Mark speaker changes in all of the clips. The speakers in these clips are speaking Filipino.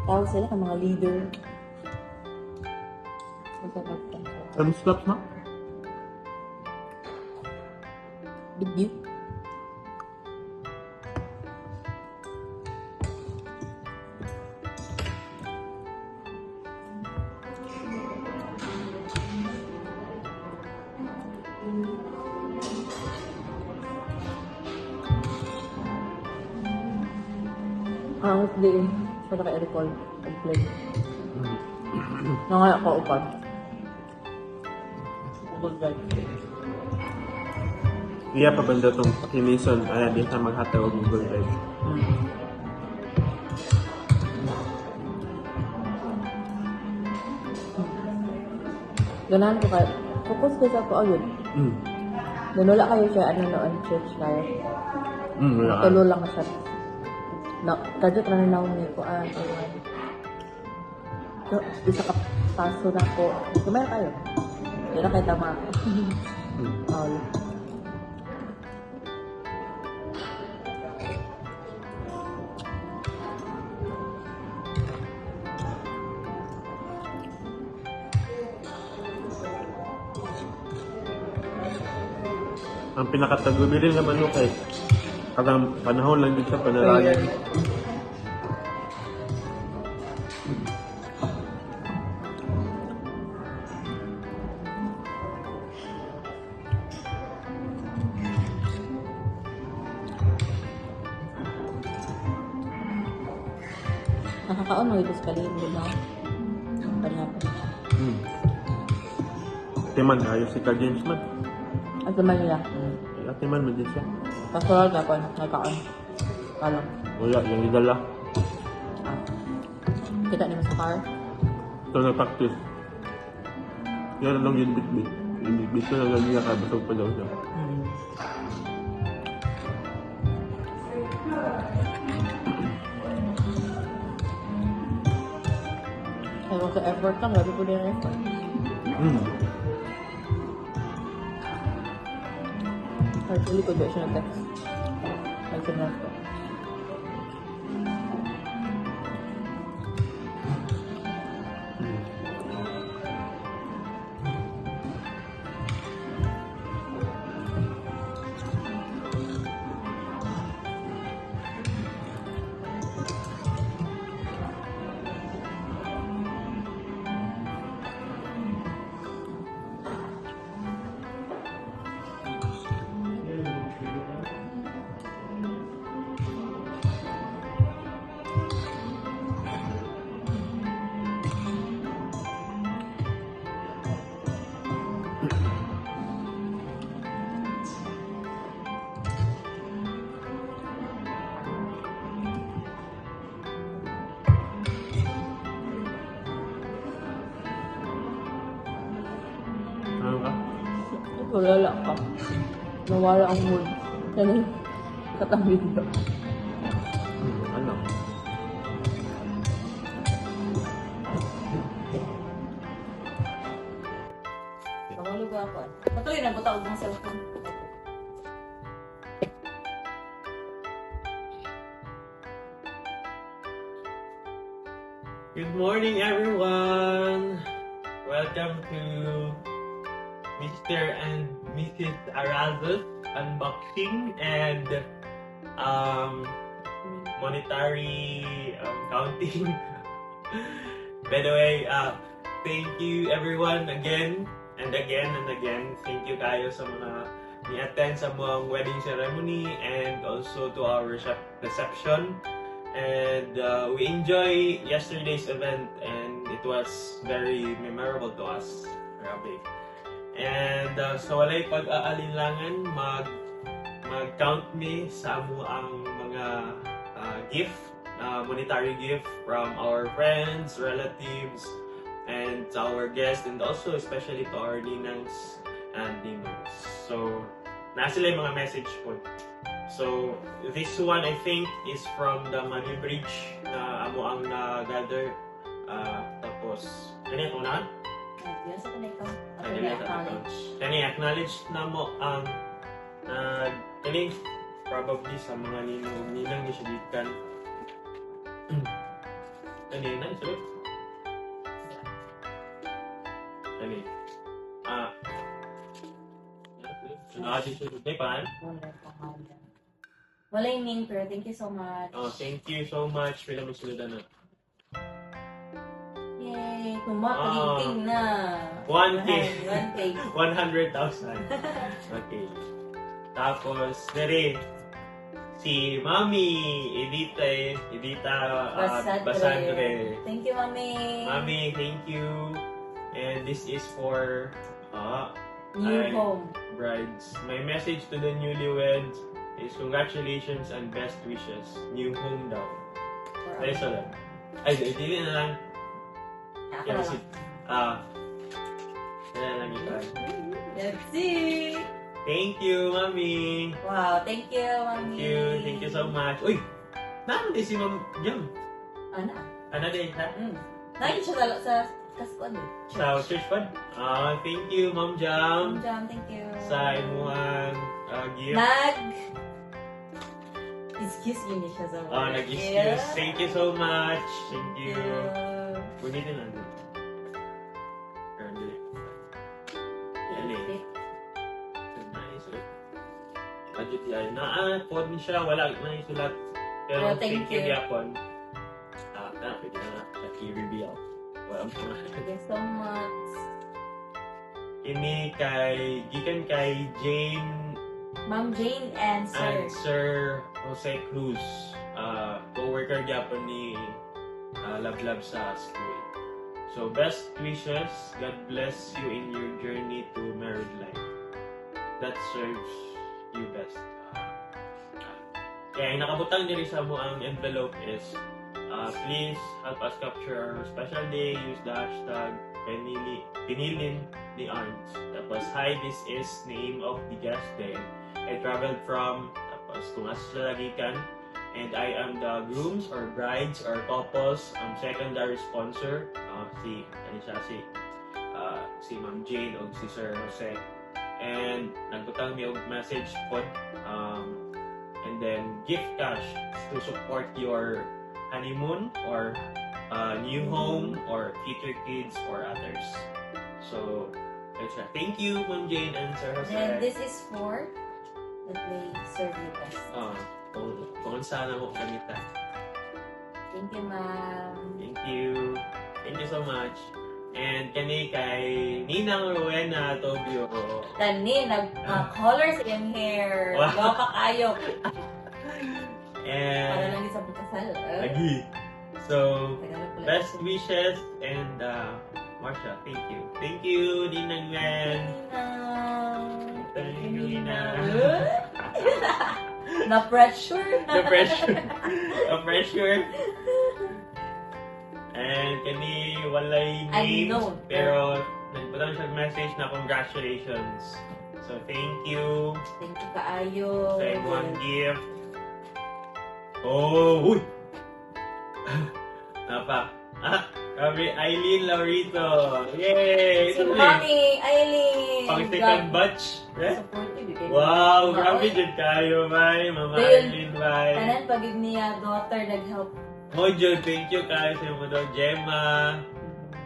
Speaker 1: Tawag sila ka mga leader.
Speaker 2: Ano slaps na?
Speaker 1: Big deal. Ang din sa naka-recall ang play. Nangaya ko upan. Good guys.
Speaker 2: Iya pa banda itong pakimisan. Ayan, di sa maghatawag ng Google Drive.
Speaker 1: Ganahan ko kayo. Focus ko sa ako ayun. Nanula kayo siya, ano noon, church kayo.
Speaker 2: Wala ka.
Speaker 1: Tulo lang siya. Na, kadyo ka na naon niyo ko, ayun. So, isa ka paso na ko. Kumaya kayo. Hindi na kayo tama. All.
Speaker 2: Ang pinakatagubilin naman nung kay kadang panahon lang din sa panalangin.
Speaker 1: Nakakaon mo ito sa kalihim, di ba? Panapin.
Speaker 2: Timan, ayos si Ka James man.
Speaker 1: At naman nila.
Speaker 2: Timan man din siya.
Speaker 1: Kasulal na ako, nagkaon. Kalang.
Speaker 2: Wala, yung idala.
Speaker 1: Ah. Kita niyo sa car.
Speaker 2: Ito na practice. Yan lang yung bit-bit. Yung bit-bit ko lang niya kabasog pa daw siya.
Speaker 1: Kaya sa effort lang, gabi ko din ang effort. Actually, ko ba siya ng text? Ay, sinunod ko.
Speaker 2: Ano ka?
Speaker 1: Wala ka. Nawala ang mood. Yan yung katabi dito.
Speaker 2: Ano?
Speaker 1: Pagulog ako. Patuloy na, butawag ng cellphone.
Speaker 3: Good morning, everyone! Welcome to Mr. and Mrs. Arazo's unboxing and monetary counting. By the way, thank you everyone again and again and again. Thank you kayo sa mga ni-attend sa mga wedding ceremony and also to our reception. And we enjoy yesterday's event and it was very memorable to us. Grabe. And so walay pag-aalinlangan, mag-count me sa amo ang mga gift, monetary gift from our friends, relatives, and our guests, and also especially to our ninangs and ninongs. So, nasa sila yung mga message po. So, this one I think is from the Money Bridge na amo ang na-gather. Tapos, ganyan kung na?
Speaker 1: Yes, ako na ikaw. Ako
Speaker 3: Ganyan
Speaker 1: na
Speaker 3: na
Speaker 1: acknowledge.
Speaker 3: Kani acknowledge na mo ang kani probably sa mga ninang ni siya gikan. Kanina, sulit. Kani. Sulit. May pan?
Speaker 1: Wala yung name, pero thank you so much.
Speaker 3: Oh, thank you so much. Pila mo sulit na.
Speaker 1: Yay! Kumakagiting na.
Speaker 3: 1K.
Speaker 1: 1K.
Speaker 3: 100,000. Okay. Tapos, dari, si Mami Edita Basadre.
Speaker 1: Thank you, Mami.
Speaker 3: Mami, thank you. And this is for
Speaker 1: New home.
Speaker 3: brides. My message to the newlyweds is congratulations and best wishes. New home daw. Ay, so lang. Ay, hindi na lang.
Speaker 1: Ako
Speaker 3: Yan
Speaker 1: na
Speaker 3: si...
Speaker 1: lang.
Speaker 3: Yan lang ito.
Speaker 1: Let's see.
Speaker 3: Thank you, Mami.
Speaker 1: Wow, thank you, Mami.
Speaker 3: Thank you so much. Uy! Naman din si Ma'am Jam.
Speaker 1: Ano?
Speaker 3: Ano din, ha?
Speaker 1: Nakikita siya sa kaskuan eh.
Speaker 3: Sa church pod? Thank you, Ma'am Jam.
Speaker 1: Jam, thank you.
Speaker 3: Sa imuhang gift.
Speaker 1: Excuse me siya sa
Speaker 3: Nag-excuse. Thank you so much. Thank you. Punitin lang din. Nice. Adjut yan. Pod ni siya. Wala na isulat. Pero thank you, Yapon. Pwede na. I-reveal.
Speaker 1: Thank you so much.
Speaker 3: Ini gikan kay Jane,
Speaker 1: Ma'am Jane and
Speaker 3: and
Speaker 1: Sir.
Speaker 3: Sir Jose Cruz, co-worker gyapon ni Lablab sa school. So best wishes, God bless you in your journey to married life. That serves you best. Kaya nakabutang diri sa mo ang envelope is please help us capture our special day. Use the hashtag Pinilin ni Arns. Tapos, hi, this is name of the guest day. I traveled from, tapos kung asa sila lagikan, and I am the grooms or brides or couples secondary sponsor. Si Ma'am Jane o si Sir Jose. And nagbutang mi og message pod, and then gift cash to support your honeymoon or new home or future kids or others. So, thank you, Ma'am Jane and Sir Jose.
Speaker 1: And this is for that they serve you best.
Speaker 3: Kung sana mo kamita.
Speaker 1: Thank you, ma'am.
Speaker 3: Thank you. Thank you so much. And kani kay Ninang Rowena Tobio.
Speaker 1: Tani, nag-color sa iyang hair.
Speaker 3: Wow.
Speaker 1: Gawa pa kayo. Para
Speaker 3: And
Speaker 1: lang sa pagkasal.
Speaker 3: lagi. So,
Speaker 1: Tagalog pala.
Speaker 3: best wishes and Marsha, thank you. Thank you, Ninang Gwen. Thank you, Ninang.
Speaker 1: Na-pressure.
Speaker 3: The pressure. The pressure. And kani walay names,
Speaker 1: Unknown.
Speaker 3: pero nagpatang siya message na congratulations. So thank you
Speaker 1: Thank you kaayo.
Speaker 3: sa inyong gift. Oh, uy! Napa. Kami Eileen Laurito. Yay!
Speaker 1: Si Mami Eileen.
Speaker 3: Pang second batch. Eh?
Speaker 1: Supportive. eh.
Speaker 3: Wow! Grabe dyan kayo, May. Mama
Speaker 1: Dahil,
Speaker 3: Eileen, May.
Speaker 1: Tanan pag niya daughter nag-help.
Speaker 3: Mojo, thank you kayo sa mga daw. Gemma.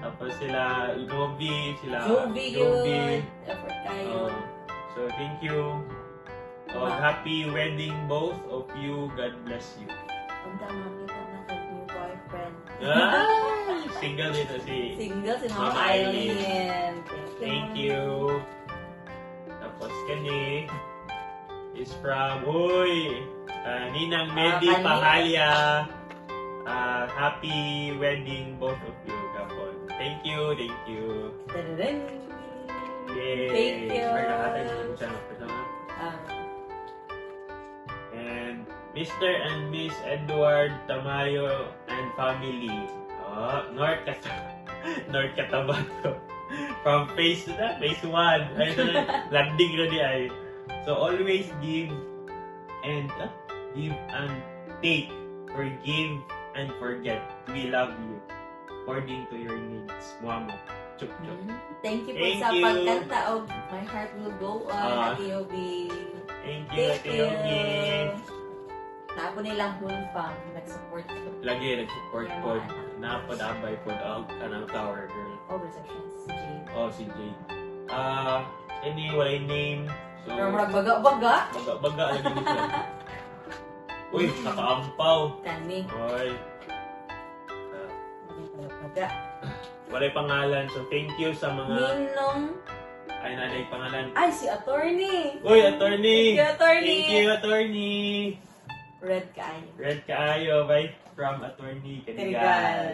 Speaker 3: Tapos sila Inobi, sila
Speaker 1: Jovi yun. Effort kayo.
Speaker 3: So thank you. Happy wedding both of you. God bless you.
Speaker 1: Punta mami ka na kag-new boyfriend.
Speaker 3: Single dito si
Speaker 1: Single si
Speaker 3: Mama
Speaker 1: Mama
Speaker 3: Eileen.
Speaker 1: Eileen.
Speaker 3: Thank you. Tapos kani is from Ninang Medi
Speaker 1: Kani.
Speaker 3: Pahalia. Happy wedding both of you, Gapon. Thank you, thank you.
Speaker 1: Tadadang.
Speaker 3: Yay!
Speaker 1: Thank you.
Speaker 3: And Mr. and Miss Edward Tamayo and family. North Cotabato. From phase 1. Landing na di ay. So always give and take. Forgive and forget. We love you. According to your needs. Muamo. Chup chup.
Speaker 1: Thank you po
Speaker 3: Thank
Speaker 1: sa
Speaker 3: you.
Speaker 1: pagkanta of My Heart Will Go On, Ate Yobi.
Speaker 3: Thank you, Ate Yogi.
Speaker 1: Napo nilang Hulfang, nag-support ko.
Speaker 3: Lagi nag-support po. Napad-abay po ang kanang Tower Girl.
Speaker 1: Oh, receptionist, Jade.
Speaker 3: Oh, si Jade. Any walay name. So,
Speaker 1: Pero marag baga-baga.
Speaker 3: baga lagi nito. Uy, nakaampaw.
Speaker 1: Kani.
Speaker 3: Oy,
Speaker 1: Baga.
Speaker 3: walay pangalan. So, thank you sa mga...
Speaker 1: Ninong.
Speaker 3: Ay, naday pangalan.
Speaker 1: Ay, si attorney.
Speaker 3: Uy, attorney!
Speaker 1: Thank you, attorney.
Speaker 3: Thank you, attorney!
Speaker 1: Red kaayo.
Speaker 3: Red kaayo, by from attorney Kanigal.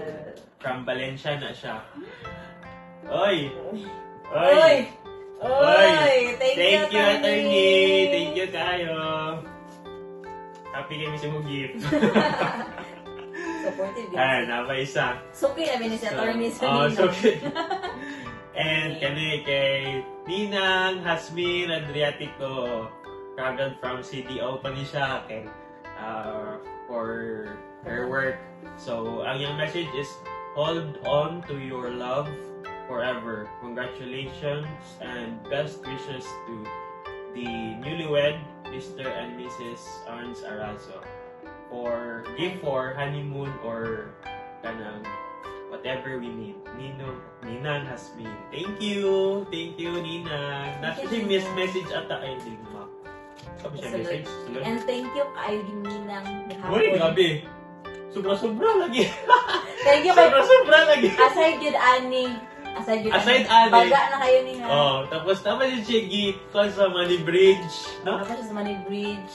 Speaker 3: From Valencia na siya. Oy!
Speaker 1: Oy! Oy!
Speaker 3: Thank you, attorney! Thank you kayo! Happy kami sa mong gift.
Speaker 1: Supportive din.
Speaker 3: Ayan, napa isa.
Speaker 1: Suki namin ni si attorney sa
Speaker 3: Oh,
Speaker 1: Ninong.
Speaker 3: so and kami kay Ninang Hasmin Adriatico. Traveled from CDO pa ni siya kay for her work. So, ang yung message is, hold on to your love forever. Congratulations and best wishes to the newlywed Mr. and Mrs. Arns Arazo for honeymoon or kanang whatever we need. Ninang has been. Thank you, Ninang. Nasa si miss message ata ay hindi mo. Sabi siya message. Sulod.
Speaker 1: And thank you kaayo din Ninang.
Speaker 3: Uy, grabe. Sobra-sobra lagi.
Speaker 1: Thank you kay
Speaker 3: Sobra-sobra lagi.
Speaker 1: Aside yun ani. Aside
Speaker 3: Ani.
Speaker 1: Baga na kayo ni ha.
Speaker 3: Oh, tapos tama din siya gikon sa Money Bridge. No?
Speaker 1: Ano pa siya sa Money Bridge.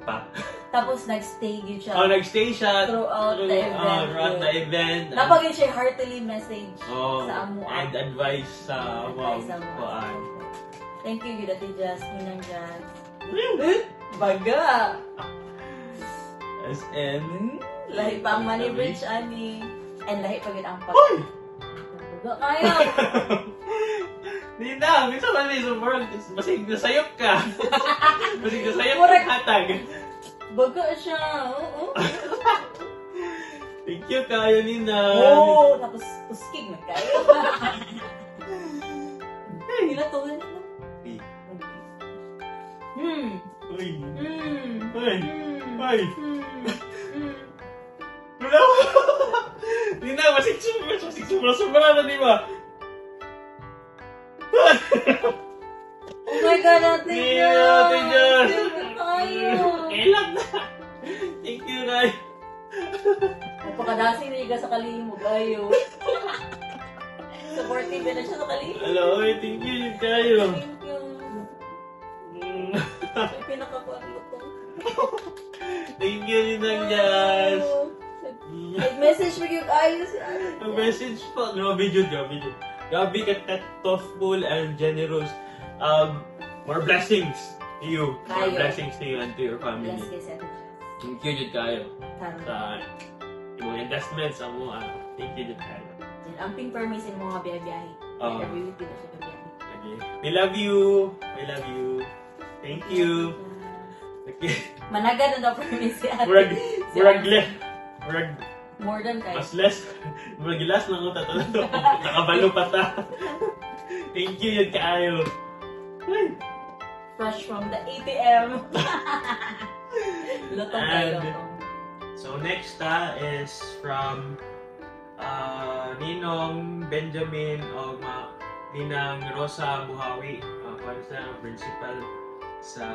Speaker 3: Pa.
Speaker 1: Tapos nag-stay yun siya.
Speaker 3: Oh, nag-stay siya.
Speaker 1: Throughout the event.
Speaker 3: Throughout the event.
Speaker 1: Napagin siya heartily message sa amo.
Speaker 3: And advice sa
Speaker 1: Advice sa
Speaker 3: mga
Speaker 1: amo.
Speaker 3: kuan.
Speaker 1: Thank you, good ate Jazz, Ninang Jazz. Baga!
Speaker 3: As in...
Speaker 1: Lahi pa ang Money Bridge, ani. And lahi pa ang pag...
Speaker 3: Hoy!
Speaker 1: Baga kayo!
Speaker 3: Ninang, minsan man may super, basig nasayop ka. Basig nasayop
Speaker 1: Murag-
Speaker 3: ka hatag.
Speaker 1: Baga siya, oo.
Speaker 3: Thank you kayo, Ninang.
Speaker 1: Oo, tapos uskig na kayo. Hila to, hila to.
Speaker 3: Uy.
Speaker 1: Hmm.
Speaker 3: Uy.
Speaker 1: Hmm.
Speaker 3: Uy.
Speaker 1: Hmm.
Speaker 3: Wala ko. Ninang, basig sobra na, di ba?
Speaker 1: Oh my God, ate Jazz!
Speaker 3: Ate Jazz!
Speaker 1: Kayo!
Speaker 3: Kailan na? Thank you, Ray.
Speaker 1: Napakadasing na iga sa kalimog, ayo. Supportive na siya sa kalimog.
Speaker 3: Hello, thank you kayo.
Speaker 1: Thank you. May pinakakuan ko.
Speaker 3: Thank you, Ninang Jazz.
Speaker 1: Nag-message mo yung ayos.
Speaker 3: Ang message po. Grabe yun. Grabe ka thoughtful and generous. More blessings to you. More
Speaker 1: Kayo.
Speaker 3: blessings to you and to your family.
Speaker 1: Bless kay Sir Jazz.
Speaker 3: Thank you, Jud kayo.
Speaker 1: Tama.
Speaker 3: Sa imong investments, amo. Thank you, Jud kayo.
Speaker 1: Ang ping permission mo nga biyahe.
Speaker 3: Oo.
Speaker 1: Every week din na siya biyahe.
Speaker 3: Okay. We love you. Thank you. Okay.
Speaker 1: Managad na daw permission.
Speaker 3: Murag
Speaker 1: More than kayo.
Speaker 3: mas less. Murag last na ko tato. Nakabalo pa ta. Thank you, yun kaayo.
Speaker 1: Fresh from the ATM. Lutong kayo.
Speaker 3: And- So next is from Ninong Benjamin o Ninang Rosa Buhawi, principal sa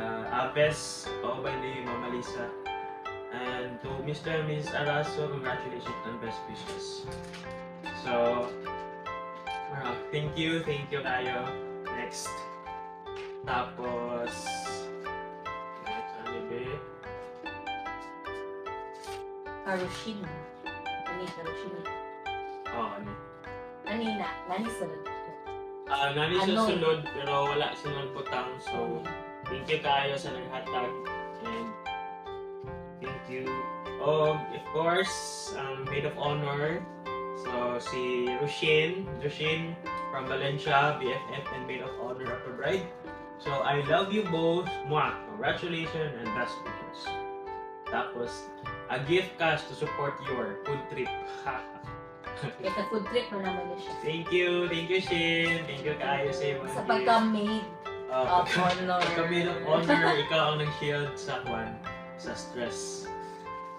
Speaker 3: APES, o ba ni Mama Lisa. And to Mr. and Mrs. Arazo, congratulations and best wishes. So, thank you kayo. Next. Tapos, ano ba?
Speaker 1: Karushin. Ani, Karushin.
Speaker 3: Ano?
Speaker 1: Anina, nani sunod.
Speaker 3: Nani siya
Speaker 1: Ano?
Speaker 3: sulod, pero wala silang butang. So, thank you kayo sa naghatag. And thank you. Of course, maid of honor. So, si Rushin from Valencia, BFF and maid of honor of the bride. So, I love you both. Mwah! Congratulations and best wishes. Tapos, a gift cash to support your food trip.
Speaker 1: Ito food trip mo naman na siya.
Speaker 3: Thank you, Shin. Thank you kayo sa iyo.
Speaker 1: Sa pagka-maid of honor.
Speaker 3: Pagka-maid of honor, ikaw ang nag-shield sa sa stress.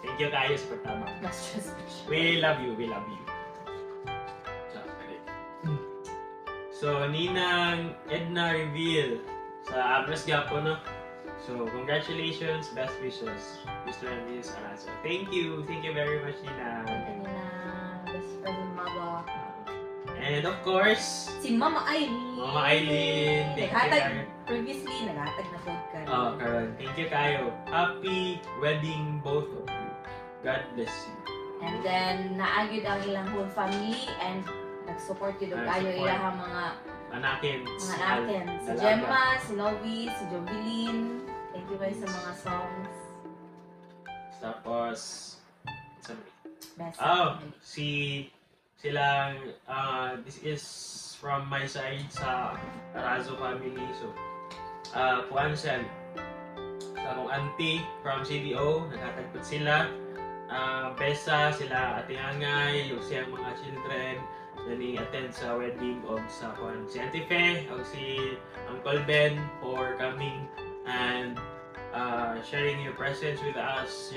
Speaker 3: Thank you kayo sa pagtama.
Speaker 1: Na-stress pa siya.
Speaker 3: We love you, we love you. So, Ninang Edna reveal sa Abras Gapo, no? So, congratulations, best wishes, Mr. and Mrs. Arazo. Thank you very much, Ninang.
Speaker 1: Ano na, best friend ni Mama.
Speaker 3: And of course,
Speaker 1: Si Mama Aileen.
Speaker 3: Mama Aileen. Thank you
Speaker 1: Naghatag,
Speaker 3: kayo.
Speaker 1: previously, naghatag na food ka.
Speaker 3: Oh, Karon, thank you kayo. Happy wedding, both of you. God bless you.
Speaker 1: And then, naagid ang ilang whole family and nag-support yun kayo
Speaker 3: Nag-support.
Speaker 1: ilang mga
Speaker 3: Anakin.
Speaker 1: natin. Si Gemma, si Novi, si Jovelyn. Thank you guys sa mga songs.
Speaker 3: Tapos,
Speaker 1: Best
Speaker 3: oh,
Speaker 1: family.
Speaker 3: silang, this is from my side sa Arazo family. So, kuan siya, sa akong auntie from CDO, nagtatagpot sila. Besa, sila Ate Angay, yung siyang mga children, nani attend sa wedding of sa kuan si Auntie Fe, o si Uncle Ben for coming and sharing your presence with us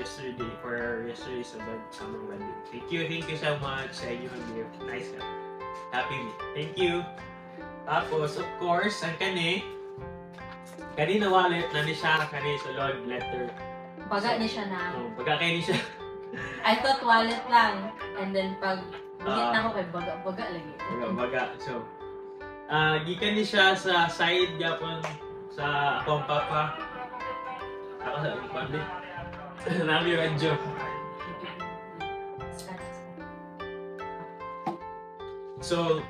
Speaker 3: for yesterday's summer wedding. Thank you so much sa inyong gift. Nice ka. Happy me. Thank you. Tapos, of course, ang kanina wallet na ni siya, kanina sa Lord letter.
Speaker 1: Baga niya siya na.
Speaker 3: Baga kayo ni siya.
Speaker 1: I thought wallet lang. And then pag bigit na ako kay baga lagi.
Speaker 3: Baga. So, gikan ni siya sa side yapon sa akong papa. Ako sa akong pandi. Nami radyo. So,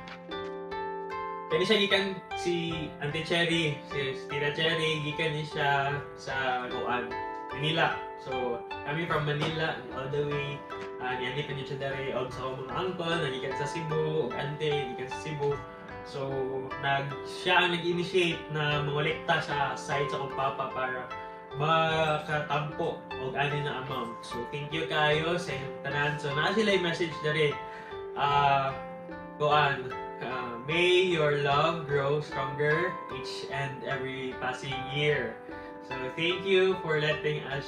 Speaker 3: kani siya gikan si Auntie Cherry, si Tita Cherry, gikan ni siya sa Goan, Manila. So, kami from Manila, all the way, niyan pa niya siya dari, og sa akong mga uncle, nagikan sa Cebu, og auntie, gikan sa Cebu. So, siya ang nag-initiate na mangolekta sa site sa akong papa para makatampo og ani na amount. So, thank you kayo sa inyong tanan. So, naa sila yung message dari, Goan, may your love grow stronger each and every passing year. So thank you for letting us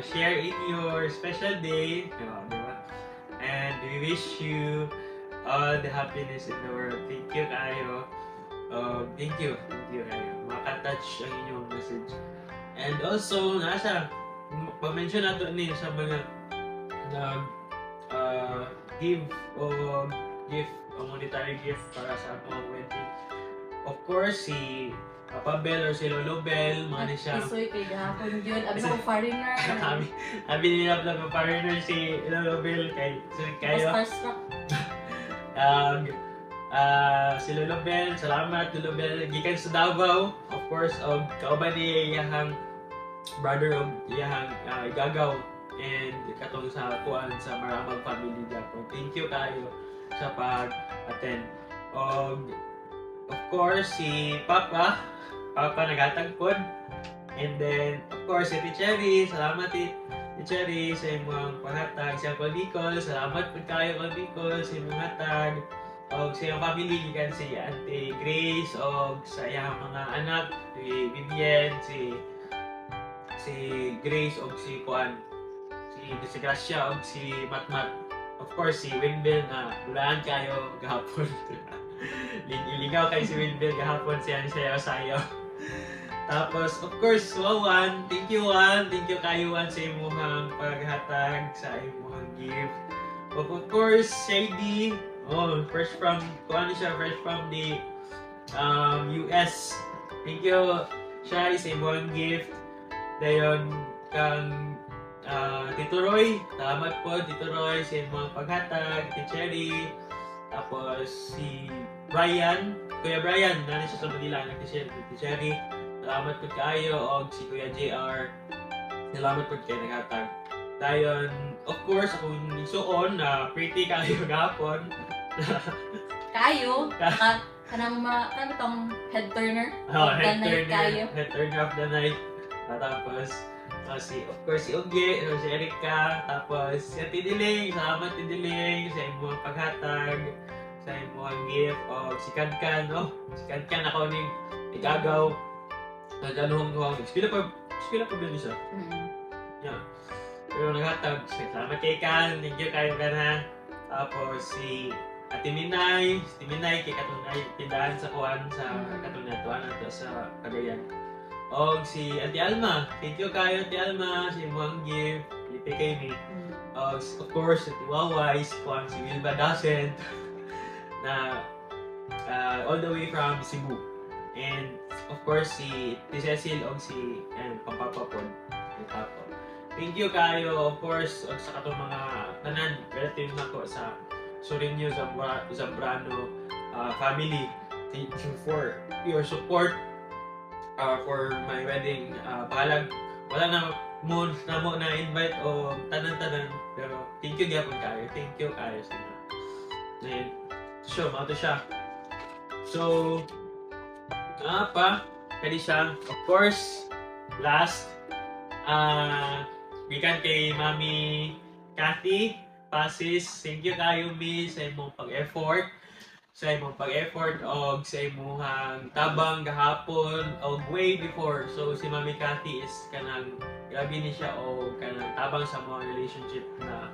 Speaker 3: share in your special day. And we wish you all the happiness in the world. Thank you kayo. Thank you kayo. Makatouch ang inyong message. And also, pa-mention nato ni sa mga give a monetary gift para sa mga wedding. Of course, si Papa Bell or si Lolo Bell, mga siya.
Speaker 1: Isoy kay gahapon yun. Abi sa foreigner.
Speaker 3: Sabi nila na partner si Lolo Bell kay kayo.
Speaker 1: Starstruck.
Speaker 3: Si Lolo Bell, salamat Lolo Bell. Gikan sa Davao, of course, og kauban ni iyahang brother og iyahang igagaw and katong sa kuan sa Maramag family Japon. Thank you kayo sa pag-attend. Og of course, si Papa nagatagpod. And then, of course, si Cherry, salamat Cherry sa imong panghatag. Si Uncle Nicole, salamat po kayo Uncle Nicole sa imong hatag. Og sa iyong family, gikan si Auntie Grace, og sa iyang mga anak, si Vivian, si Grace, og si Kuan, si Gracia, og si Matmat. Of course, si Winbel na bulaan kayo gahapon. Ligaw kayo si Winbel gahapon, siya sayaw. Tapos, of course, Juan, thank you kayo Juan sa imuhang paghatag, sa imuhang gift. Of course, Shady, fresh from the US. Thank you, Shai, sa imuhang gift. Dayon, kang Tito Roy, salamat po Tito Roy sa mga paghatag, Tito Cherry, tapos si Brian, Kuya Brian, nani siya sa Manila, nag-share Tito Cherry, salamat po kayo, og si Kuya JR, salamat po kayo naghatag. Dayon, of course, akong nisuon na pretty kayo gapon.
Speaker 1: Kayo? Kanang tong head turner?
Speaker 3: Head
Speaker 1: Kayo?
Speaker 3: turner of the night. Tapos, of course, si Uge, si Erika, tapos si Ate Diling, salamat Ate Diling sa imong paghatag, sa imong gift, o si Kadkan, si Kadkan ako ning igagaw, naganohong-hong, skila pa ba siya? Yeah. Pero naghatag, salamat kay Kan, thank you kayo Kan ha. Tapos si Ate Minay, kay Katunay, tindahan sa kuwan sa Katunay, tuwan nato sa Cagayan. O si Ate Alma, thank you kayo Ate Alma, si Muang Gift, lipi kay me. Of course, si Waway, si Kuwan, si Wilba Dacent, na all the way from Cebu. And of course, si Cecil o si Pampapapod. Thank you kayo, of course, sa katong mga tanan, relative na ko sa Surinyo, Zambrano family. Thank you for your support for my wedding. Palag, wala na mo na invite o tanan-tanan, pero thank you gyapon kayo. Thank you kayo sa inyo. And so, mga to siya. So, nga pa, kadi siya. Of course, last, bikan kay Mami Cathy Pasis. Thank you kayo, Miss, sa imong pag-effort. Sa imong pag-effort o sa imong tabang gahapon o way before. So, si Mami Cathy is kanang grabe ni siya o kanang tabang sa mga relationship na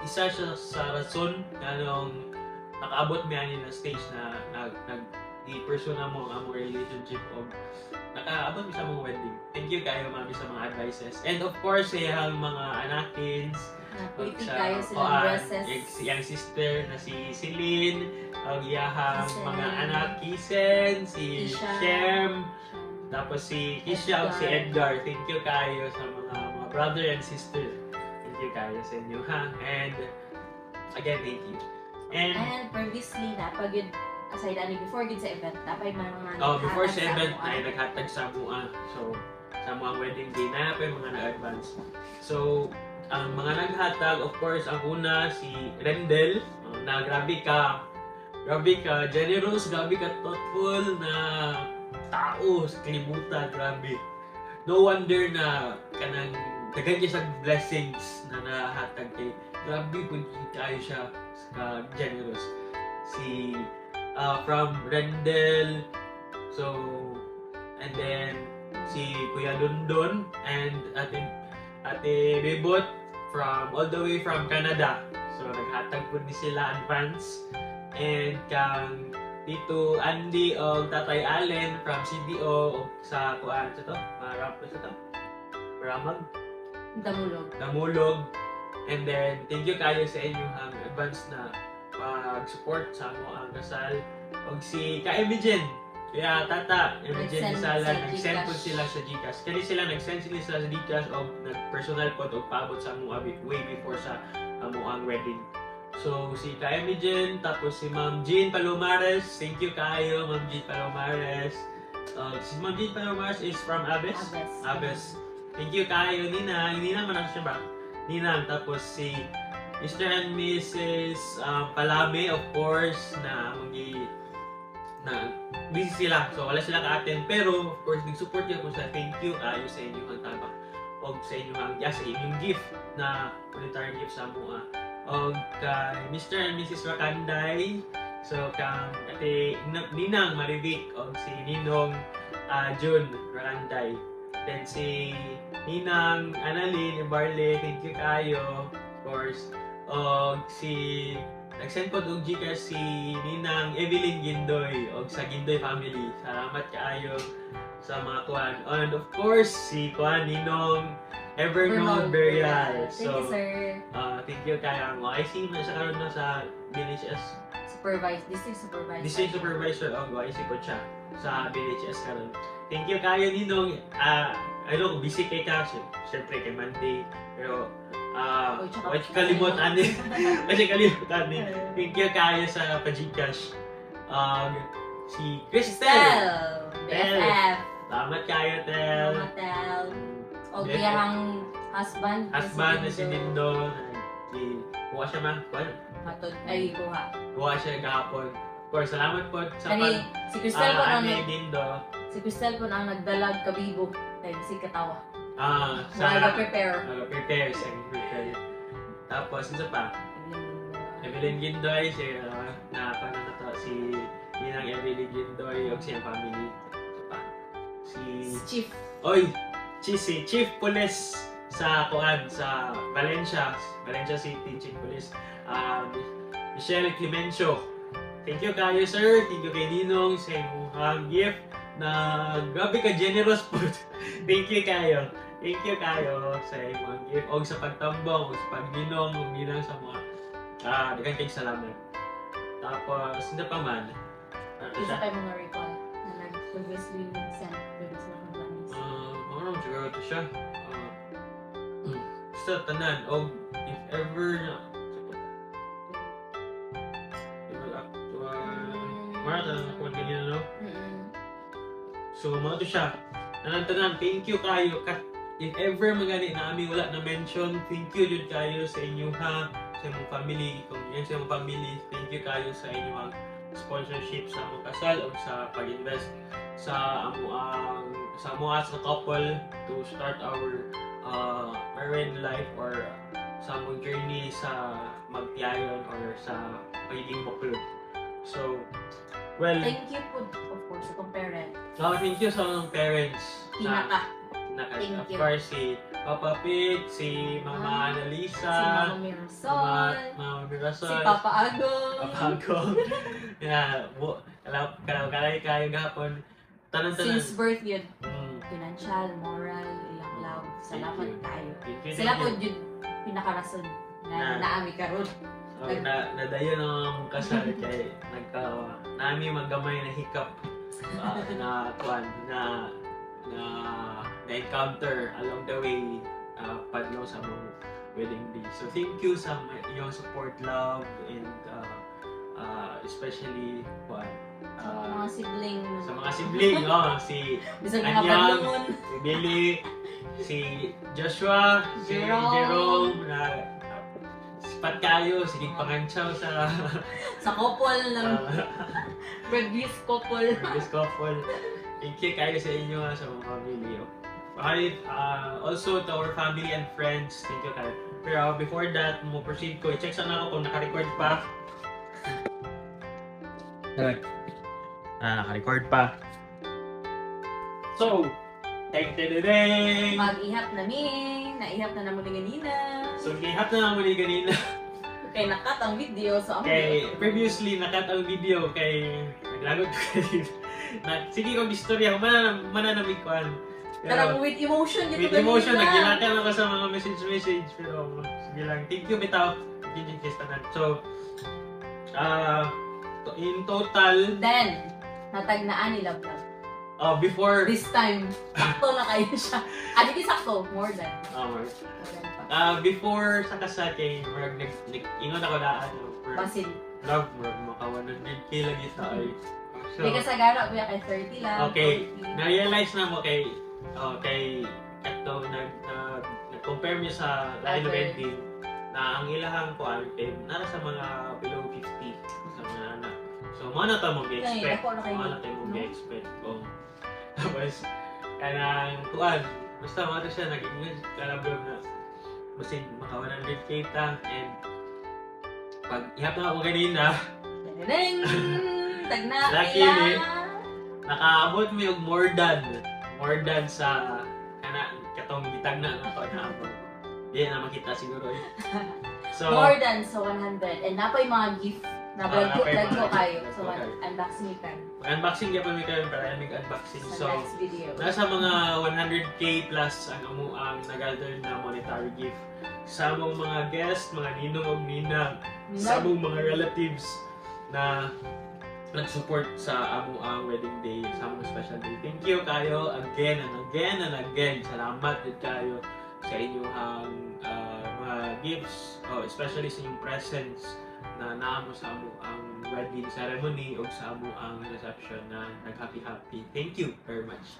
Speaker 3: isa siya sa rason kanong nakaabot mi ani na stage na nag-i-pursue na mo ang relationship o nakaabot mi sa mga wedding. Thank you kayo Mami sa mga advices. And of course, yung mga anakins,
Speaker 1: Napilitin kayo silang dresses.
Speaker 3: Yung sister na si Celine, ang iyahang mga anak, Kisen, si Shem, tapos si Kisha o si Edgar. Thank you kayo sa mga brother and sister. Thank you kayo sa inyo ha. And again, thank you.
Speaker 1: And previously, napag yun, aside ani before yun sa event, dapat mga
Speaker 3: before sa event ay naghatag sa mua. So, sa mga wedding day na pa mga nag-advance. So, ang mga naghatag, of course, ang una si Rendel, na grabe ka generous, grabe ka thoughtful na tao sa kalibutan, grabe. No wonder na kanang dagan siya sa blessings na nahatag kay grabe kung kayo siya generous. Si from Rendel, so and then si Kuya London and Ate Bebot from all the way from Canada. So naghatag po ni sila advance. And kang Tito Andy o Tatay Allen from CDO sa kuan sa to, Maramag, Damulog. And then thank you kayo sa inyong advance na pag-support sa mo ang kasal. Og si Ka-Emigen, kaya Tata, Emigen Sala, nag-send po sila sa Gcash. Kaya sila nag-send sila sa Gcash o nag-personal po o paabot sa mga way before sa ang wedding. So, si Ka-Emigen, tapos si Ma'am Jean Palomares. Thank you kayo, Ma'am Jean Palomares. Si Ma'am Jean Palomares is from Abes. Thank you kayo, Ninang. Ninang man siya ba? Ninang. Tapos si Mr. and Mrs. Palame, of course, na busy sila. So, wala sila ka-attend. Pero, of course, nag-support yun kung sa thank you kayo sa inyong tabak. O sa inyong gift na monetary gift sa mua. O kay Mr. and Mrs. Rakanday. So, kang ate Ninang Marivic. O si Ninong June Rakanday. Then si Ninang Annalyn Barley. Thank you kayo. Of course. O si nag-send po og Gcash si Ninang Evelyn Gindoy o sa Gindoy family. Salamat kaayo sa mga kuan. And of course, si kuan Ninong Evernote Burial.
Speaker 1: Thank you, sir.
Speaker 3: Thank you kaya ang YC na sa karon na sa BHS. District Supervisor o YC po siya sa BHS karon. Thank you kayo Ninong. I know, busy kay ka. Siyempre kay Monday. Pero Huwag kalimutan din. Kasi kalimutan din. Thank you kayo sa Pagcash. Si Cristel.
Speaker 1: BFF.
Speaker 3: Salamat kayo, Tel.
Speaker 1: O kiyang husband.
Speaker 3: Husband na si Nindo. Kuha siya man. Kuha siya kahapon. Of course, salamat po sa
Speaker 1: si Cristel po ang
Speaker 3: Nindo.
Speaker 1: Si Cristel po ang nagdalag kabibo. Dahil si katawa.
Speaker 3: Prepare. Tapos, isa pa. Evelyn Gindoy, si Ninang Evelyn Gindoy, o siyang family. Isa pa. Si
Speaker 1: Chief.
Speaker 3: Oy! si Chief Police sa Valencia City, Chief Police, Michelle Clemencio. Thank you kayo, sir. Thank you kay Ninong sa imong gift na grabe ka generous po. Thank you kayo sa imong gift og sa pagtambong, og sa pagginong, og ginang sa mga daghang kay salamat. Tapos hindi pa man.
Speaker 1: Isa pa yung mga recall na nag-previously sent previous na companies.
Speaker 3: Ano siguro ito siya? Sa tanan, o if ever na Marta na nakuha ganyan, no? So, mga ito siya. Tanan, thank you kayo. If ever magani na amin wala na mention, thank you yun kayo sa inyo ha, sa inyong family. Kung yan sa inyong family, thank you kayo sa inyong sponsorship sa among kasal o sa pag-invest sa among as a couple to start our married life or sa among journey sa magtiayon or sa pagiging buklo. So, well,
Speaker 1: Thank you po, of course, sa kong parent.
Speaker 3: thank you sa mga parents.
Speaker 1: Thank
Speaker 3: Of
Speaker 1: you.
Speaker 3: course, si Papa Pig, si Mama Annalisa,
Speaker 1: Si Mama Mirasol,
Speaker 3: Mama
Speaker 1: si
Speaker 3: Mirasol,
Speaker 1: Papa Agong.
Speaker 3: Papa Agong. Kalay kayo gapon. Tanan-tanan.
Speaker 1: Since birth yun,
Speaker 3: Mm,
Speaker 1: financial, moral, ilang love. Salamat
Speaker 3: Thank you.
Speaker 1: tayo.
Speaker 3: thank you,
Speaker 1: Sila
Speaker 3: thank
Speaker 1: po
Speaker 3: you.
Speaker 1: yun pinakarason
Speaker 3: Na-
Speaker 1: na naami karon.
Speaker 3: Nadayon ang kasal kay nami magamay na hiccup na encounter along the way padlo sa mong wedding day. So thank you sa iyong support, love, and especially
Speaker 1: Mga sibling.
Speaker 3: sa mga sibling, si
Speaker 1: Bisag mga
Speaker 3: Anyang,
Speaker 1: panlungon.
Speaker 3: si Billy, si Joshua, si
Speaker 1: Jerome.
Speaker 3: Jerome, na sipat kayo, sige pangantsaw sa
Speaker 1: Sa couple ng previous couple.
Speaker 3: this couple. Thank you kayo sa inyo sa mga family. Okay, also to our family and friends, thank you kayo. Pero before that, mo proceed ko, i-check sana ako kung naka-record pa. Naka-record pa. So, ding-ding-ding!
Speaker 1: Mag-ihap naihap na naman ganina.
Speaker 3: So, lihat na naman ni ganina.
Speaker 1: Kay nakat ang video so
Speaker 3: Kay previously nakat ang video kay naglagot ko kanina. Sige kong istorya mananamig ko.
Speaker 1: Karang with emotion dito
Speaker 3: with emotion nagilatan ako sa mga message pero sige lang. Thank you bitaw. So in total
Speaker 1: Then, natagnaan ni Love Love.
Speaker 3: before
Speaker 1: This time, sakto na kayo siya. Di sakto, more than. More than pa.
Speaker 3: before sa kasal kay Marag ingon ako na
Speaker 1: Basin.
Speaker 3: love mo makawan ng lagi tayo. So,
Speaker 1: May kasagara kuya kay 30 lang.
Speaker 3: okay,
Speaker 1: 40.
Speaker 3: na-realize na mo kay ito nag-compare mo sa Live
Speaker 1: Okay.
Speaker 3: Wedding na ang ilahang kuan kay nara sa mga below 50 sa mga anak. So mo na ta mo gi-expect.
Speaker 1: Ako na kayo.
Speaker 3: Mo na tayo mo
Speaker 1: No?
Speaker 3: gi-expect. Tapos kanang kuan basta mo na siya nag-English kalabog na basin maka 100k ta and pag ihap na ako ganina
Speaker 1: Ding! Tagna!
Speaker 3: Luckily, nakaabot mi og more than sa katong bitag na ako na ako. Di na makita siguro. So,
Speaker 1: More than sa 100. And napay mga gift na
Speaker 3: napay mga
Speaker 1: vlog ko kayo.
Speaker 3: gift.
Speaker 1: So,
Speaker 3: Okay.
Speaker 1: unboxing ni Kan
Speaker 3: unboxing gyapon mi kayo para unboxing.
Speaker 1: sa
Speaker 3: So,
Speaker 1: next video.
Speaker 3: nasa mga 100k plus ang amuang nag-gather na monetary gift sa among mga guests, mga ninong ug ninang, sa among mga relatives na nag-support sa amuang wedding day, sa among special day. Thank you kayo again and again and again. Salamat din kayo sa inyong mga gifts, especially sa inyong presents na naamo sa amuang wedding ceremony o sa amuang reception na nag-happy-happy. Thank you very much.